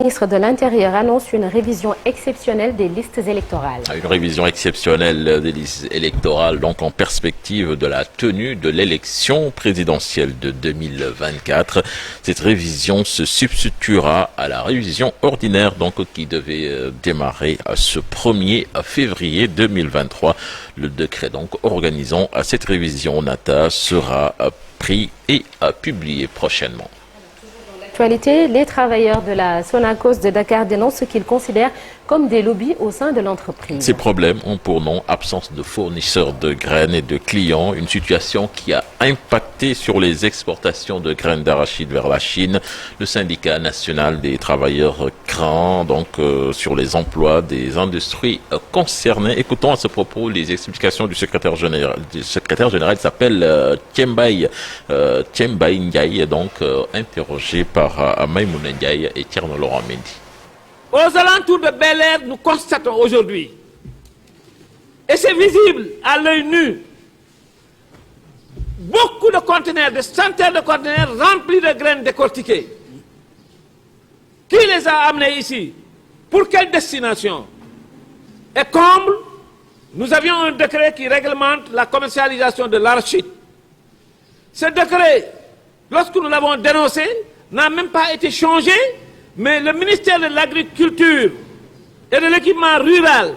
Le ministre de l'Intérieur annonce une révision exceptionnelle des listes électorales. Une révision exceptionnelle des listes électorales, donc en perspective de la tenue de l'élection présidentielle de 2024. Cette révision se substituera à la révision ordinaire, donc qui devait démarrer ce 1er février 2023. Le décret donc organisant cette révision Nata sera pris et publié prochainement. Les travailleurs de la Sonacos de Dakar dénoncent ce qu'ils considèrent comme des lobbies au sein de l'entreprise. Ces problèmes ont pour nom absence de fournisseurs de graines et de clients, une situation qui a impacté sur les exportations de graines d'arachide vers la Chine. Le syndicat national des travailleurs craint donc sur les emplois des industries concernées. Écoutons à ce propos les explications du secrétaire général. Le secrétaire général s'appelle Thiembaye Ndiaye, donc interrogé par Maïmouna Ndiaye et Thierno Laurent Mendy. Aux alentours de Bel-Air, nous constatons aujourd'hui, et c'est visible à l'œil nu, beaucoup de conteneurs, des centaines de conteneurs remplis de graines décortiquées. Qui les a amenés ici? Pour quelle destination? Et comble, nous avions un décret qui réglemente la commercialisation de l'arachide. Ce décret, lorsque nous l'avons dénoncé, n'a même pas été changé, mais le ministère de l'Agriculture et de l'Équipement rural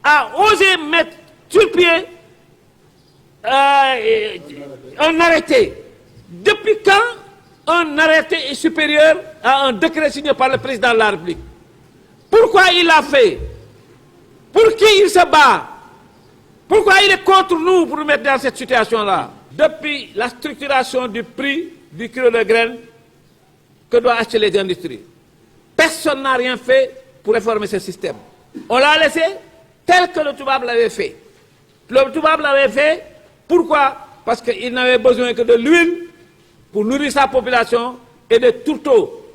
a osé mettre sur pied un arrêté. Depuis quand un arrêté est supérieur à un décret signé par le président de la République? Pourquoi il l'a fait? Pour qui il se bat? Pourquoi il est contre nous pour nous mettre dans cette situation-là? Depuis la structuration du prix du kilo de graines que doivent acheter les industries, personne n'a rien fait pour réformer ce système. On l'a laissé tel que le Toubab l'avait fait. Le Toubab l'avait fait, pourquoi? Parce qu'il n'avait besoin que de l'huile pour nourrir sa population et de tourteaux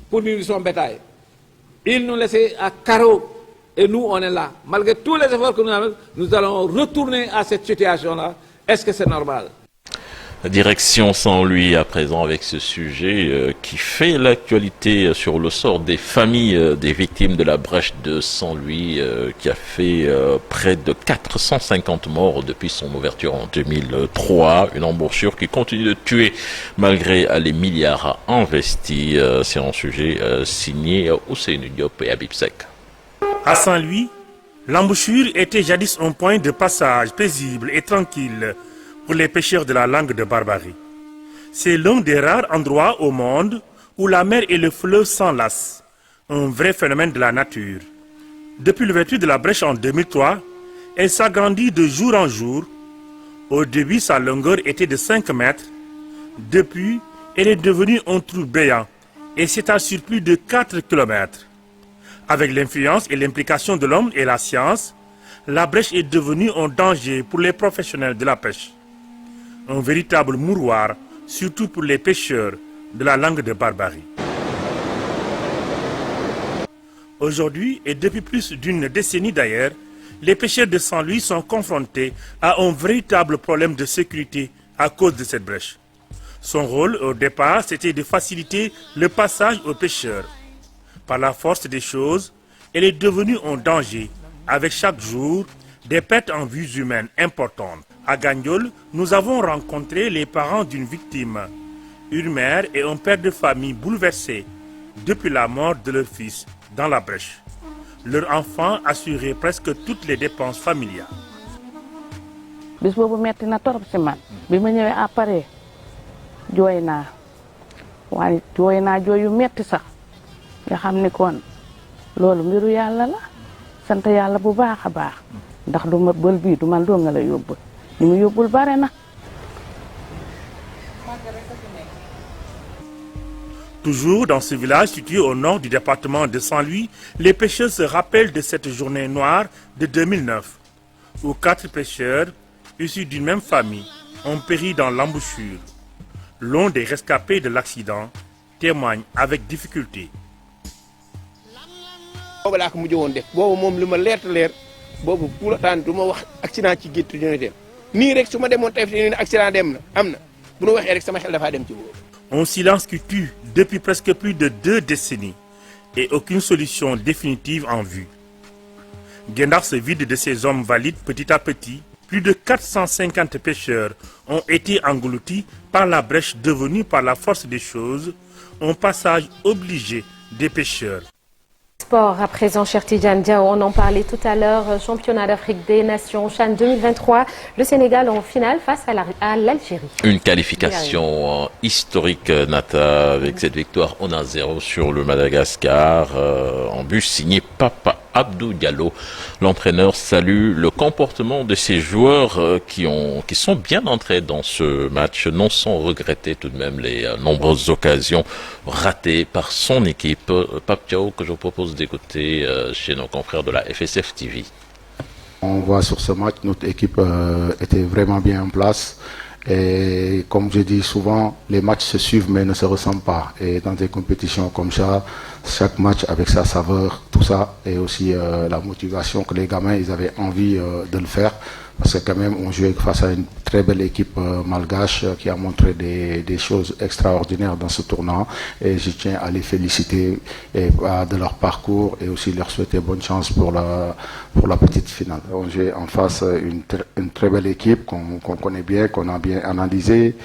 pour nourrir son bétail. Il nous laissait à carreau et nous on est là. Malgré tous les efforts que nous avons, nous allons retourner à cette situation-là. Est-ce que c'est normal? Direction Saint-Louis à présent avec ce sujet qui fait l'actualité sur le sort des familles des victimes de la brèche de Saint-Louis qui a fait près de 450 morts depuis son ouverture en 2003. Une embouchure qui continue de tuer malgré les milliards investis. C'est un sujet signé Ousseynou Diop et Habib Sek. À Saint-Louis, l'embouchure était jadis un point de passage paisible et tranquille pour les pêcheurs de la langue de Barbarie. C'est l'un des rares endroits au monde où la mer et le fleuve s'enlacent, un vrai phénomène de la nature. Depuis l'ouverture de la brèche en 2003, elle s'agrandit de jour en jour. Au début, sa longueur était de 5 mètres. Depuis, elle est devenue un trou béant et s'étale sur plus de 4 km. Avec l'influence et l'implication de l'homme et la science, la brèche est devenue un danger pour les professionnels de la pêche. Un véritable mouroir, surtout pour les pêcheurs de la langue de Barbarie. Aujourd'hui, et depuis plus d'une décennie d'ailleurs, les pêcheurs de Saint-Louis sont confrontés à un véritable problème de sécurité à cause de cette brèche. Son rôle au départ, c'était de faciliter le passage aux pêcheurs. Par la force des choses, elle est devenue un danger, avec chaque jour des pertes en vies humaines importantes. À Gagnol, nous avons rencontré les parents d'une victime, une mère et un père de famille bouleversés depuis la mort de leur fils dans la brèche. Leur enfant assurait presque toutes les dépenses familiales. bis boobu metti na torop ci man bi ma ñëwee après jooy naa waaye jooy naa jooy yu metti sax nga xam ni kon loolu mbiru yàlla la sant yàlla bu baax a baax ndax du ma bël bii du man doo nga la yóbbu ni mu yóbbul bare na. Toujours dans ce village situé au nord du département de Saint-Louis, les pêcheurs se rappellent de cette journée noire de 2009, où 4 pêcheurs, issus d'une même famille, ont péri dans l'embouchure. L'un des rescapés de l'accident témoigne avec difficulté. boobu laa ko mujj woon def boobu moom li ma leer te leer boobu pour tant du ma wax accident ci gétt ñu ne dem nii rek su ma demoon tey fi ne accident dem na am na bu nu waxee rek sama xel dafa dem ci boobu. Un silence qui tue depuis presque plus de 2 décennies. et aucune solution définitive en vue. Guet-Ndar se vide de ses hommes valides petit à petit. Plus de 450 pêcheurs ont été engloutis par la brèche devenue par la force des choses un passage obligé des pêcheurs. Sport à présent, cher Tidjane Diao, on en parlait tout à l'heure, championnat d'Afrique des Nations, CHAN 2023, le Sénégal en finale face à l'Algérie. Une qualification historique, Nata, avec cette victoire 1-0 sur le Madagascar, en but signé Papa Abdou Diallo. L'entraîneur salue le comportement de ces joueurs qui sont bien entrés dans ce match, non sans regretter tout de même les nombreuses occasions ratées par son équipe. Pape Thiaw, que je propose d'écouter chez nos confrères de la FSF TV. On voit sur ce match, notre équipe était vraiment bien en place. Et comme je dis souvent, les matchs se suivent mais ne se ressemblent pas. Et dans des compétitions comme ça, chaque match avec sa saveur, tout ça, et aussi la motivation que les gamins ils avaient envie de le faire. Parce que quand même, on jouait face à une très belle équipe malgache qui a montré des choses extraordinaires dans ce tournoi. Et je tiens à les féliciter de leur parcours et aussi leur souhaiter bonne chance pour la petite finale. On joue en face une très belle équipe qu'on connaît bien, qu'on a bien analysée.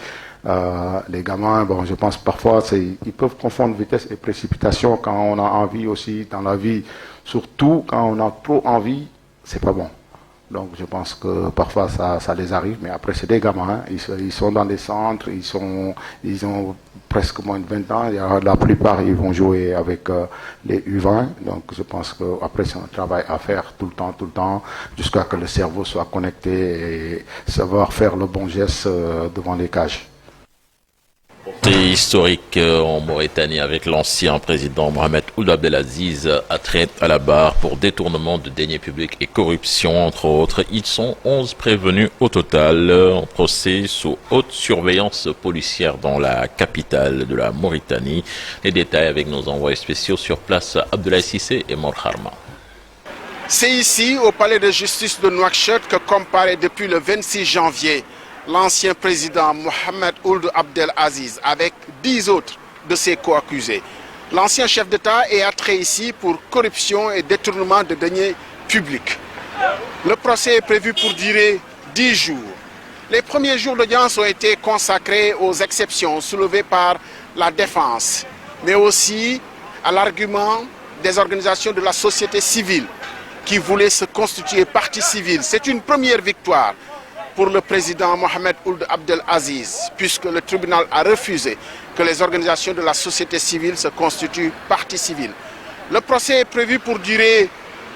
Les gamins, bon, je pense parfois ils peuvent confondre vitesse et précipitation quand on a envie aussi dans la vie. Surtout quand on a trop envie, c'est pas bon. Donc je pense que parfois ça les arrive, mais après c'est des gamins, hein. Ils sont dans des centres, ils ont presque moins de 20 ans, la plupart ils vont jouer avec les U20, donc je pense qu'après c'est un travail à faire tout le temps, jusqu'à ce que le cerveau soit connecté et savoir faire le bon geste devant les cages. C'est historique en Mauritanie avec l'ancien président Mohamed Ould Abdelaziz à la barre pour détournement de deniers publics et corruption entre autres. Ils sont 11 prévenus au total en procès sous haute surveillance policière dans la capitale de la Mauritanie. Les détails avec nos envoyés spéciaux sur place, Abdoulaye Cissé et Mor Harma. C'est ici, au palais de justice de Nouakchott, que comparaît depuis le 26 janvier l'ancien président Mohamed Ould Abdelaziz avec 10 autres de ses co-accusés. L'ancien chef d'État est attiré ici pour corruption et détournement de deniers publics. Le procès est prévu pour durer 10 jours. Les premiers jours d'audience ont été consacrés aux exceptions soulevées par la défense, mais aussi à l'argument des organisations de la société civile qui voulaient se constituer partie civile. C'est une première victoire pour le président Mohamed Ould Abdelaziz, puisque le tribunal a refusé que les organisations de la société civile se constituent partie civile. Le procès est prévu pour durer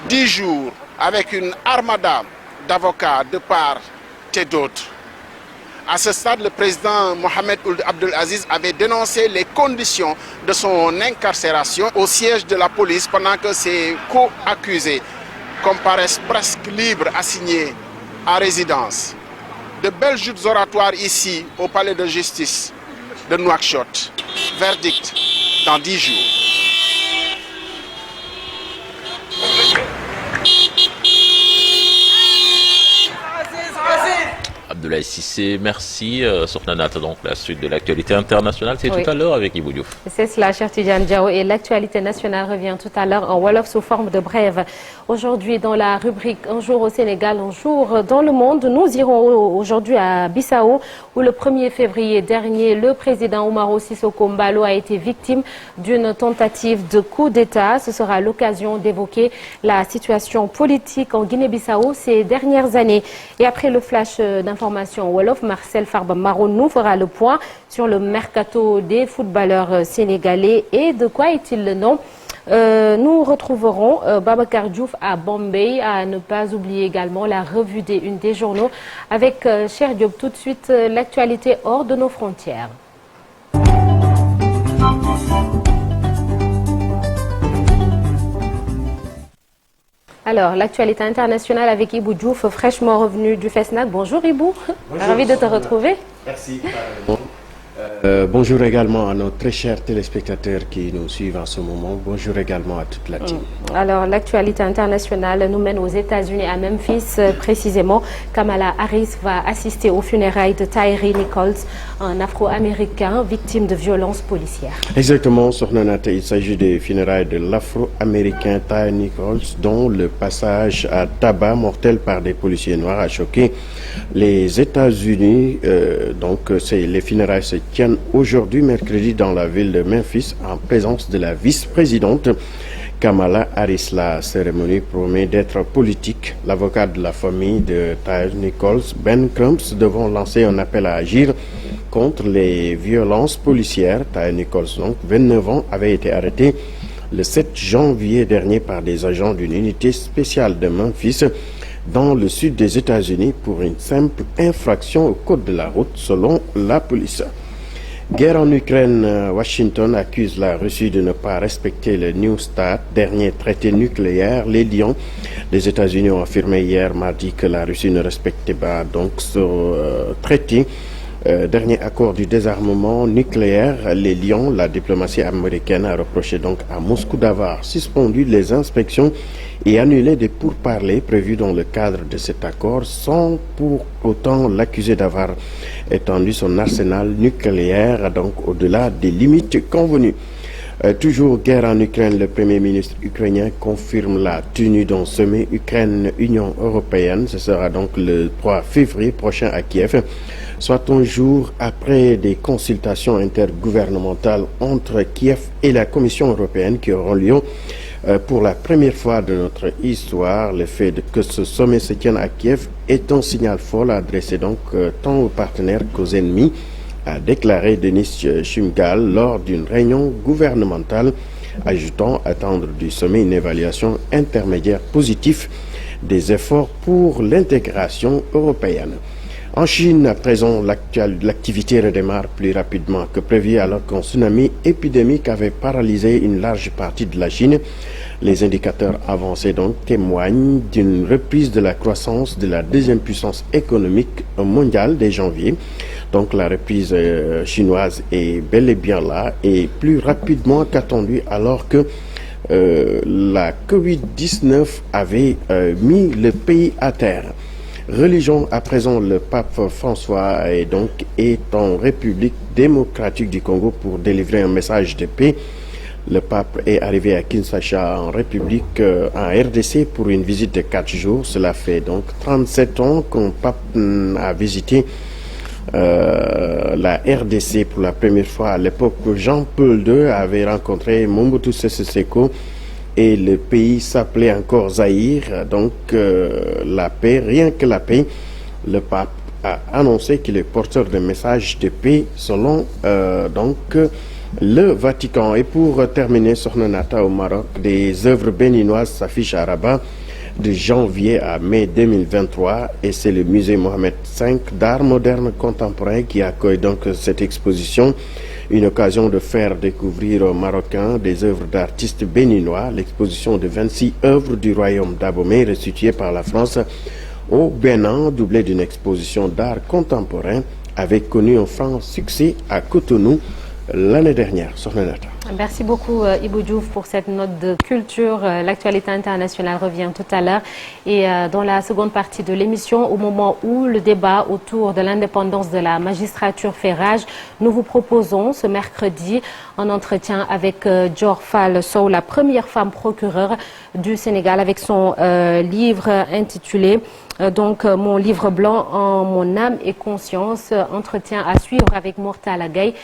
10 jours avec une armada d'avocats de part et d'autre. À ce stade, le président Mohamed Ould Abdelaziz avait dénoncé les conditions de son incarcération au siège de la police pendant que ses co-accusés comparaissent presque libres assignés à résidence. De belles joutes oratoires ici au palais de justice de Nouakchott. Verdict dans 10 jours. Abdoulaye Cissé, merci. Sornanata, donc la suite de l'actualité internationale, c'est tout à l'heure avec Ibou Diouf. C'est cela, cher Tidjane Diao, et l'actualité nationale revient tout à l'heure en Wolof sous forme de brève. Aujourd'hui, dans la rubrique Un jour au Sénégal, un jour dans le monde, nous irons aujourd'hui à Bissau, où le 1er février dernier, le président Umaro Sissoko Mbalo a été victime d'une tentative de coup d'État. Ce sera l'occasion d'évoquer la situation politique en Guinée-Bissau ces dernières années. Et après le flash d'information Wolof, Marcel Farba Maroun nous fera le point sur le mercato des footballeurs sénégalais et de quoi est-il le nom. Nous retrouverons Babacar Diouf à Bombay, à ne pas oublier également la revue des unes des journaux avec Cher Diop. Tout de suite, l'actualité hors de nos frontières. Alors, l'actualité internationale avec Ibou Diouf, fraîchement revenu du FESNAC. Bonjour Ibou, ravi de te retrouver. Merci. Bonjour également à nos très chers téléspectateurs qui nous suivent en ce moment. Bonjour également à toute la team. Alors, l'actualité internationale nous mène aux États-Unis, à Memphis précisément. Kamala Harris va assister aux funérailles de Tyre Nichols, un Afro-Américain victime de violences policières. Exactement, Sornanata, il s'agit des funérailles de l'Afro-Américain Tyre Nichols, dont le passage à tabac mortel par des policiers noirs a choqué les États-Unis. Les funérailles se tiennent aujourd'hui, mercredi, dans la ville de Memphis, en présence de la vice-présidente Kamala Harris. La cérémonie promet d'être politique. L'avocat de la famille de Tyre Nichols, Ben Crumps, devant lancer un appel à agir contre les violences policières. Tyre Nichols, donc 29 ans, avait été arrêté le 7 janvier dernier par des agents d'une unité spéciale de Memphis, dans le sud des États-Unis, pour une simple infraction au code de la route, selon la police. Guerre en Ukraine, Washington accuse la Russie de ne pas respecter le New START, dernier traité nucléaire. Les Lions des États-Unis ont affirmé hier mardi que la Russie ne respectait pas donc ce traité. Dernier accord du désarmement nucléaire. Les Lions, la diplomatie américaine a reproché donc à Moscou d'avoir suspendu les inspections et annulé des pourparlers prévus dans le cadre de cet accord, sans pour autant l'accuser d'avoir étendu son arsenal nucléaire donc au-delà des limites convenues. Toujours guerre en Ukraine, le Premier ministre ukrainien confirme la tenue d'un sommet Ukraine-Union européenne. Ce sera donc le 3 février prochain à Kiev, soit un jour après des consultations intergouvernementales entre Kiev et la Commission européenne qui auront lieu pour la première fois de notre histoire. Le fait que ce sommet se tienne à Kiev est un signal fort adressé donc tant aux partenaires qu'aux ennemis, a déclaré Denis Shmyhal lors d'une réunion gouvernementale, ajoutant attendre du sommet une évaluation intermédiaire positive des efforts pour l'intégration européenne. En Chine, à présent, l'activité redémarre plus rapidement que prévu alors qu'un tsunami épidémique avait paralysé une large partie de la Chine. Les indicateurs avancés donc témoignent d'une reprise de la croissance de la deuxième puissance économique mondiale dès janvier. Donc la reprise chinoise est bel et bien là et plus rapidement qu'attendu alors que la Covid-19 avait mis le pays à terre. Religion, à présent, le pape François est en République démocratique du Congo pour délivrer un message de paix. Le pape est arrivé à Kinshasa en RDC pour une visite de 4 jours. Cela fait donc 37 ans qu'un pape a visité la RDC pour la première fois. À l'époque, Jean-Paul II avait rencontré Mobutu Sese Seko et le pays s'appelait encore Zaïre. Donc la paix, rien que la paix. Le pape a annoncé qu'il est porteur de messages de paix selon le Vatican. Et pour terminer, Sornanata, au Maroc, des œuvres béninoises s'affichent à Rabat de janvier à mai 2023 et c'est le musée Mohamed V d'art moderne contemporain qui accueille donc cette exposition, une occasion de faire découvrir aux Marocains des œuvres d'artistes béninois. L'exposition de 26 œuvres du royaume d'Abomey restituée par la France au Bénin, doublée d'une exposition d'art contemporain, avait connu un franc succès à Cotonou l'année dernière. Sornanata. Merci beaucoup Ibou Diouf pour cette note de culture. L'actualité internationale revient tout à l'heure. Et dans la seconde partie de l'émission, au moment où le débat autour de l'indépendance de la magistrature fait rage, nous vous proposons ce mercredi un entretien avec Dior Fall Sow, la première femme procureure du Sénégal, avec son livre intitulé Mon livre blanc en mon âme et conscience. Entretien à suivre avec Mortala Gaye.